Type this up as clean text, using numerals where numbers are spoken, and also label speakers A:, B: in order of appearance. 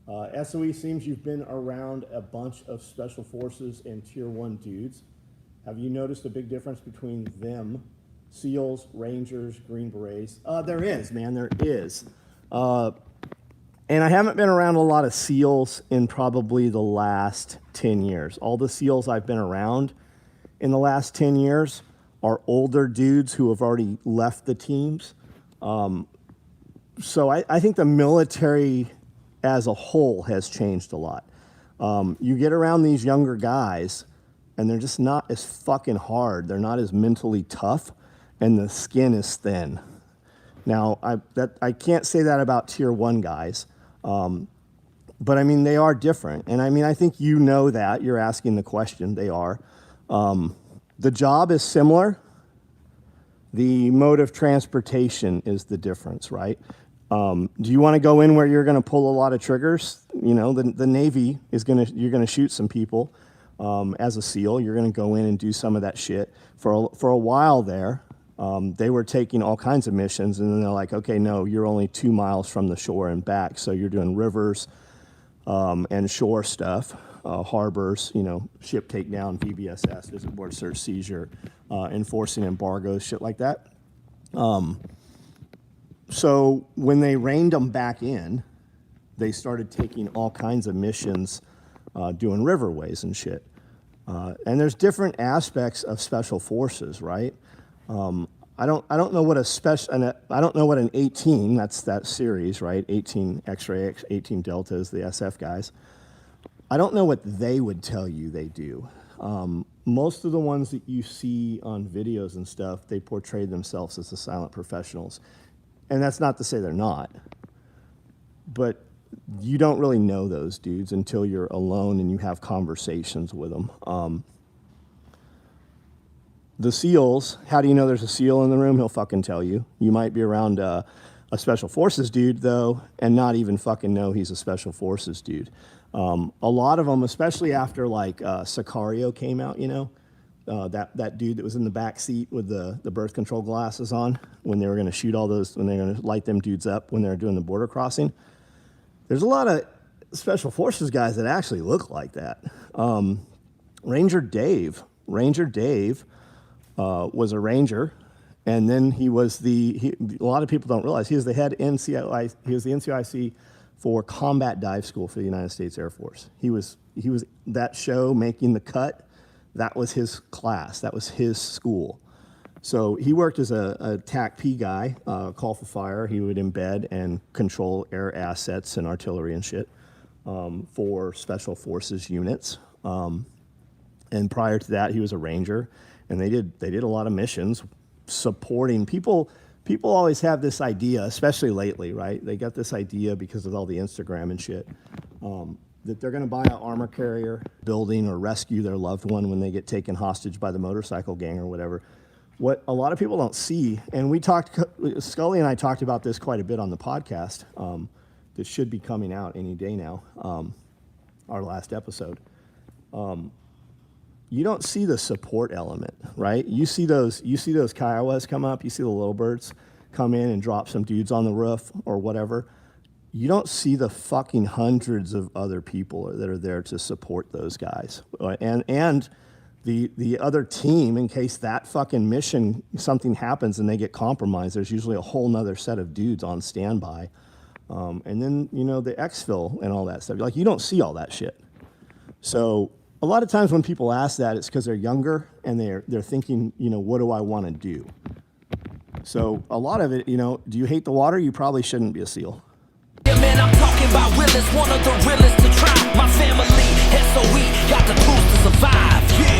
A: SOE seems you've been around a bunch of special forces and tier 1 dudes. Have you noticed a big difference between them, SEALs, Rangers, Green Berets? There is, man, there is. And I haven't been around a lot of SEALs in probably the last 10 years. All the SEALs I've been around in the last 10 years are older dudes who have already left the teams. So I think the military as a whole has changed a lot. You get around these younger guys, and they're just not as fucking hard. They're not as mentally tough, and the skin is thin. Now, I can't say that about tier 1 guys, but I mean, they are different. And I mean, I think you know that. You're asking the question. They are. The job is similar. The mode of transportation is the difference, right? Do you want to go in where you're going to pull a lot of triggers? You know, the Navy is you're going to shoot some people. As a SEAL, you're going to go in and do some of that shit. For a while there, they were taking all kinds of missions, and then they're like, okay, no, you're only 2 miles from the shore and back, so you're doing rivers and shore stuff, harbors, you know, ship takedown, VBSS, visit board search seizure, enforcing embargoes, shit like that. So when they reined them back in, they started taking all kinds of missions, doing riverways and shit. And there's different aspects of special forces, right? I don't know what I don't know what an 18, that's that series, right? 18 X-ray, 18 Delta is the SF guys. I don't know what they would tell you they do. Most of the ones that you see on videos and stuff, they portray themselves as the silent professionals. And that's not to say they're not, but you don't really know those dudes until you're alone and you have conversations with them. The SEALs, how do you know there's a SEAL in the room? He'll fucking tell you. You might be around a Special Forces dude, though, and not even fucking know he's a Special Forces dude. A lot of them, especially after, like, Sicario came out, you know, that dude that was in the back seat with the birth control glasses on when they were going to shoot all those, when they were going to light them dudes up when they were doing the border crossing. There's a lot of Special Forces guys that actually look like that. Ranger Dave was a Ranger, and then he was a lot of people don't realize he was the head NCOI. He was the NCOIC for Combat Dive School for the United States Air Force. He was that show Making the Cut. That was his class. That was his school. So he worked as a TAC-P guy, call for fire. He would embed and control air assets and artillery and shit for Special Forces units. And prior to that, he was a Ranger, and they did a lot of missions supporting people. People always have this idea, especially lately, right? They got this idea because of all the Instagram and shit, that they're going to buy an armor carrier building or rescue their loved one when they get taken hostage by the motorcycle gang or whatever. What a lot of people don't see, and Scully and I talked about this quite a bit on the podcast, that should be coming out any day now, our last episode. You don't see the support element, right? You see those Kiowas come up, you see the little birds come in and drop some dudes on the roof or whatever. You don't see the fucking hundreds of other people that are there to support those guys. And the other team, in case that fucking mission, something happens and they get compromised, there's usually a whole nother set of dudes on standby. And then, you know, the exfil and all that stuff. Like, you don't see all that shit. So a lot of times when people ask that, it's because they're younger and they're thinking, you know, what do I want to do? So a lot of it, you know, do you hate the water? You probably shouldn't be a SEAL.
B: Yeah, man, I'm talking about realest, one of the realest to try. My family, SOE, got the tools to survive. Yeah.